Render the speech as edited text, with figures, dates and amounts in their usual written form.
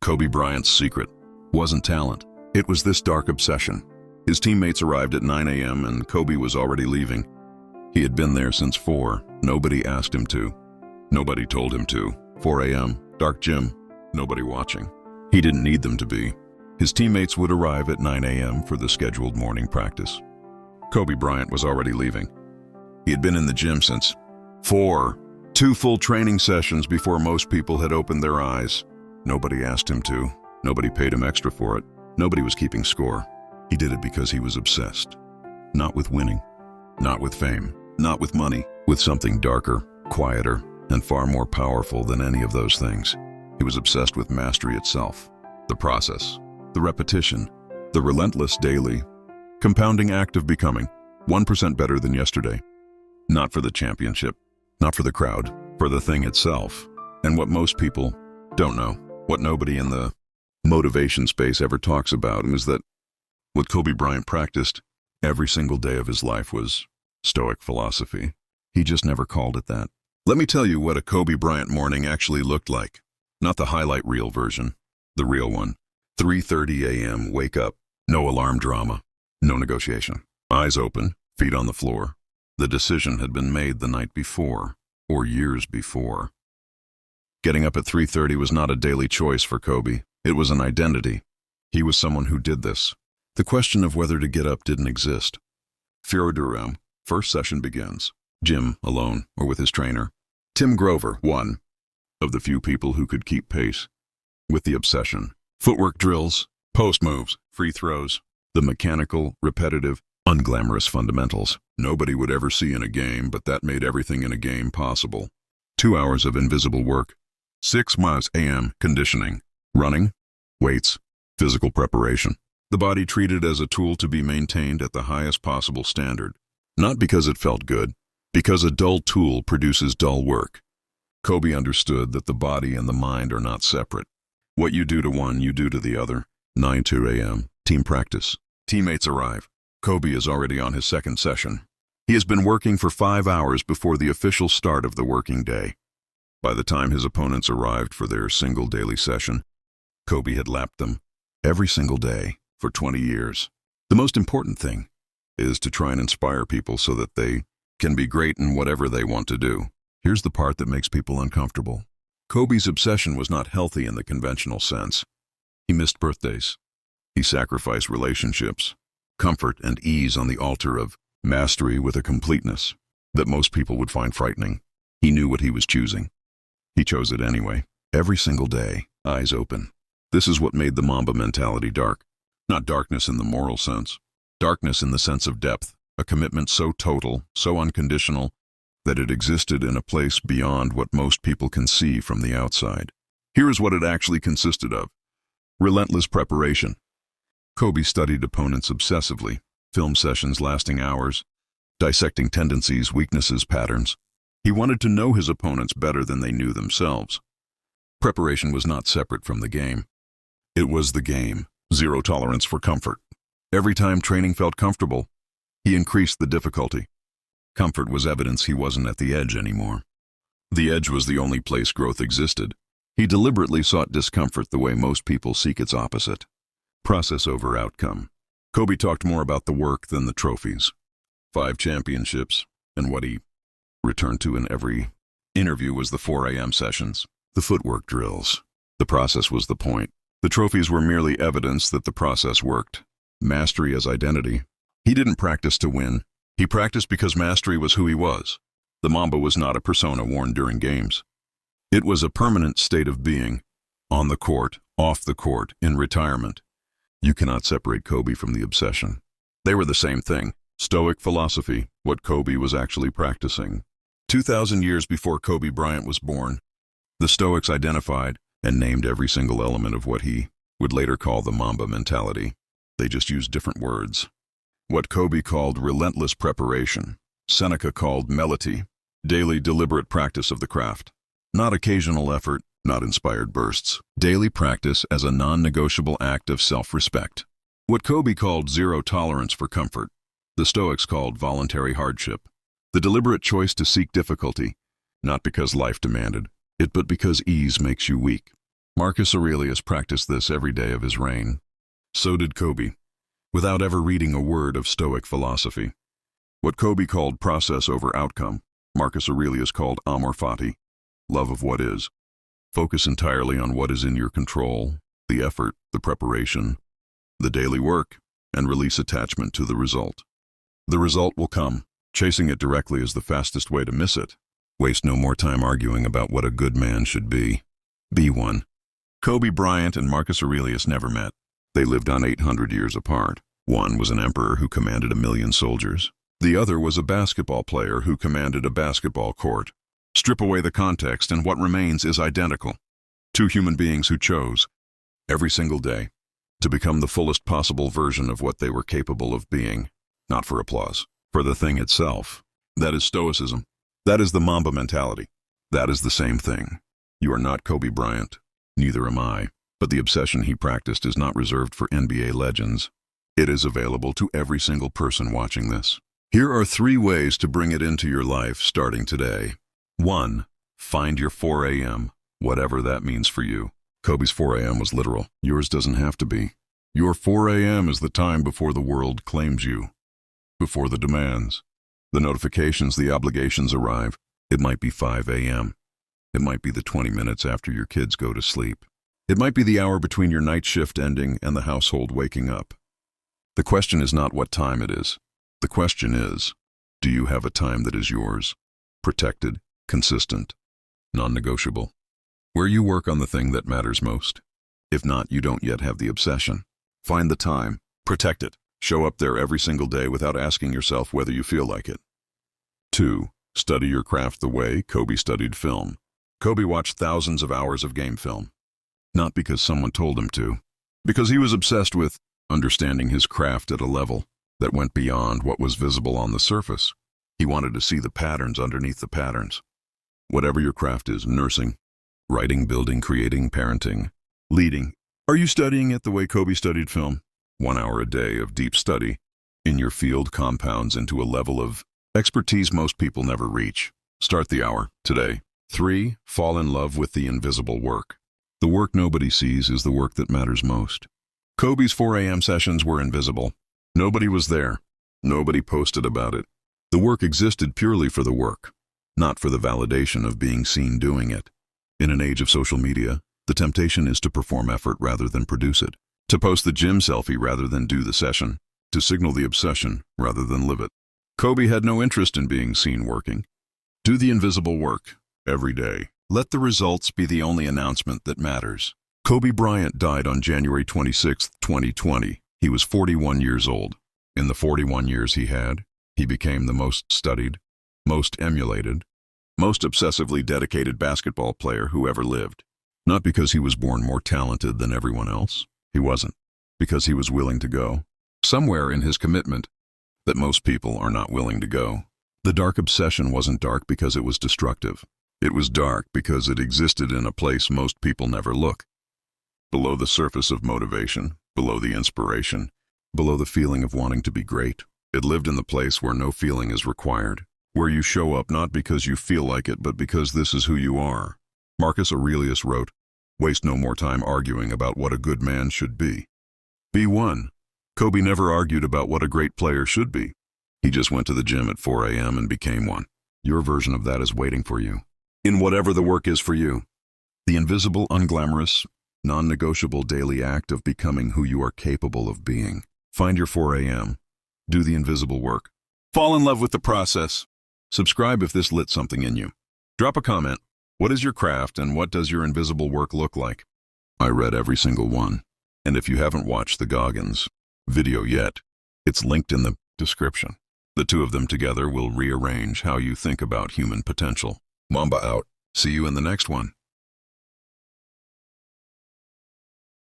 Kobe Bryant's secret wasn't talent. It was this dark obsession. His teammates arrived at 9 a.m. and Kobe was already leaving. He had been there since 4. Nobody asked him to. Nobody told him to. 4 a.m., dark gym, nobody watching. He didn't need them to be. His teammates would arrive at 9 a.m. for the scheduled morning practice. Kobe Bryant was already leaving. He had been in the gym since 4. 2 full training sessions before most people had opened their eyes. Nobody asked him to. Nobody paid him extra for it. Nobody was keeping score. He did it because he was obsessed. Not with winning. Not with fame. Not with money. With something darker, quieter, and far more powerful than any of those things. He was obsessed with mastery itself. The process. The repetition. The relentless daily, compounding act of becoming 1% better than yesterday. Not for the championship. Not for the crowd. For the thing itself. And what most people don't know, what nobody in the motivation space ever talks about, is that what Kobe Bryant practiced every single day of his life was Stoic philosophy. He just never called it that. Let me tell you what a Kobe Bryant morning actually looked like. Not the highlight reel version. The real one. 3:30 a.m. wake up. No alarm drama. No negotiation. Eyes open, feet on the floor. The decision had been made the night before, or years before. Getting up at 3:30 was not a daily choice for Kobe. It was an identity. He was someone who did this. The question of whether to get up didn't exist. Fiorduram, first session begins. Gym, alone, or with his trainer. Tim Grover, one of the few people who could keep pace with the obsession. Footwork drills, post moves, free throws, the mechanical, repetitive, unglamorous fundamentals nobody would ever see in a game, but that made everything in a game possible. 2 hours of invisible work. 6 miles a.m. conditioning, running, weights, physical preparation. The body treated as a tool to be maintained at the highest possible standard. Not because it felt good, because a dull tool produces dull work. Kobe understood that the body and the mind are not separate. What you do to one, you do to the other. 9:02 a.m., team practice. Teammates arrive. Kobe is already on his second session. He has been working for 5 hours before the official start of the working day. By the time his opponents arrived for their single daily session, Kobe had lapped them every single day for 20 years. The most important thing is to try and inspire people so that they can be great in whatever they want to do. Here's the part that makes people uncomfortable. Kobe's obsession was not healthy in the conventional sense. He missed birthdays. He sacrificed relationships, comfort and ease on the altar of mastery with a completeness that most people would find frightening. He knew what he was choosing. He chose it anyway. Every single day, eyes open. This is what made the Mamba mentality dark. Not darkness in the moral sense. Darkness in the sense of depth. A commitment so total, so unconditional, that it existed in a place beyond what most people can see from the outside. Here is what it actually consisted of. Relentless preparation. Kobe studied opponents obsessively. Film sessions lasting hours. Dissecting tendencies, weaknesses, patterns. He wanted to know his opponents better than they knew themselves. Preparation was not separate from the game. It was the game. Zero tolerance for comfort. Every time training felt comfortable, he increased the difficulty. Comfort was evidence he wasn't at the edge anymore. The edge was the only place growth existed. He deliberately sought discomfort the way most people seek its opposite. Process over outcome. Kobe talked more about the work than the trophies. 5 championships, and what he returned to in every interview was the 4 a.m. sessions, the footwork drills. The process was the point. The trophies were merely evidence that the process worked. Mastery as identity. He didn't practice to win. He practiced because mastery was who he was. The Mamba was not a persona worn during games. It was a permanent state of being, on the court, off the court, in retirement. You cannot separate Kobe from the obsession. They were the same thing. Stoic philosophy, what Kobe was actually practicing. 2,000 years before Kobe Bryant was born, the Stoics identified and named every single element of what he would later call the Mamba mentality. They just used different words. What Kobe called relentless preparation, Seneca called melody, daily deliberate practice of the craft. Not occasional effort, not inspired bursts. Daily practice as a non-negotiable act of self-respect. What Kobe called zero tolerance for comfort, the Stoics called voluntary hardship. The deliberate choice to seek difficulty, not because life demanded it, but because ease makes you weak. Marcus Aurelius practiced this every day of his reign. So did Kobe, without ever reading a word of Stoic philosophy. What Kobe called process over outcome, Marcus Aurelius called amor fati, love of what is. Focus entirely on what is in your control, the effort, the preparation, the daily work, and release attachment to the result. The result will come. Chasing it directly is the fastest way to miss it. Waste no more time arguing about what a good man should be. Be one. Kobe Bryant and Marcus Aurelius never met. They lived on 800 years apart. One was an emperor who commanded 1,000,000 soldiers. The other was a basketball player who commanded a basketball court. Strip away the context and what remains is identical. Two human beings who chose, every single day, to become the fullest possible version of what they were capable of being, not for applause, for the thing itself. That is Stoicism. That is the Mamba Mentality. That is the same thing. You are not Kobe Bryant. Neither am I. But the obsession he practiced is not reserved for NBA legends. It is available to every single person watching this. Here are 3 ways to bring it into your life starting today. 1. Find your 4 a.m., whatever that means for you. Kobe's 4 a.m. was literal. Yours doesn't have to be. Your 4 a.m. is the time before the world claims you, before the demands, the notifications, the obligations arrive. It might be 5 a.m. It might be the 20 minutes after your kids go to sleep. It might be the hour between your night shift ending and the household waking up. The question is not what time it is. The question is, do you have a time that is yours? Protected, consistent, non-negotiable. Where you work on the thing that matters most. If not, you don't yet have the obsession. Find the time, protect it, show up there every single day without asking yourself whether you feel like it. 2. Study your craft the way Kobe studied film. Kobe watched thousands of hours of game film. Not because someone told him to, because he was obsessed with understanding his craft at a level that went beyond what was visible on the surface. He wanted to see the patterns underneath the patterns. Whatever your craft is, nursing, writing, building, creating, parenting, leading. Are you studying it the way Kobe studied film? 1 hour a day of deep study in your field compounds into a level of expertise most people never reach. Start the hour today. 3. Fall in love with the invisible work. The work nobody sees is the work that matters most. Kobe's 4 a.m. sessions were invisible. Nobody was there. Nobody posted about it. The work existed purely for the work, not for the validation of being seen doing it. In an age of social media, the temptation is to perform effort rather than produce it, to post the gym selfie rather than do the session, to signal the obsession rather than live it. Kobe had no interest in being seen working. Do the invisible work every day. Let the results be the only announcement that matters. Kobe Bryant died on January 26, 2020. He was 41 years old. In the 41 years he had, he became the most studied, most emulated, most obsessively dedicated basketball player who ever lived. Not because he was born more talented than everyone else. He wasn't. Because he was willing to go somewhere in his commitment that most people are not willing to go. The dark obsession wasn't dark because it was destructive. It was dark because it existed in a place most people never look. Below the surface of motivation, below the inspiration, below the feeling of wanting to be great. It lived in the place where no feeling is required, where you show up not because you feel like it, but because this is who you are. Marcus Aurelius wrote, "Waste no more time arguing about what a good man should be. Be one." Kobe never argued about what a great player should be. He just went to the gym at 4 a.m. and became one. Your version of that is waiting for you, in whatever the work is for you. The invisible, unglamorous, non-negotiable daily act of becoming who you are capable of being. Find your 4 a.m. Do the invisible work. Fall in love with the process. Subscribe if this lit something in you. Drop a comment. What is your craft and what does your invisible work look like? I read every single one. And if you haven't watched the Goggins video yet, it's linked in the description. The two of them together will rearrange how you think about human potential. Mamba out. See you in the next one.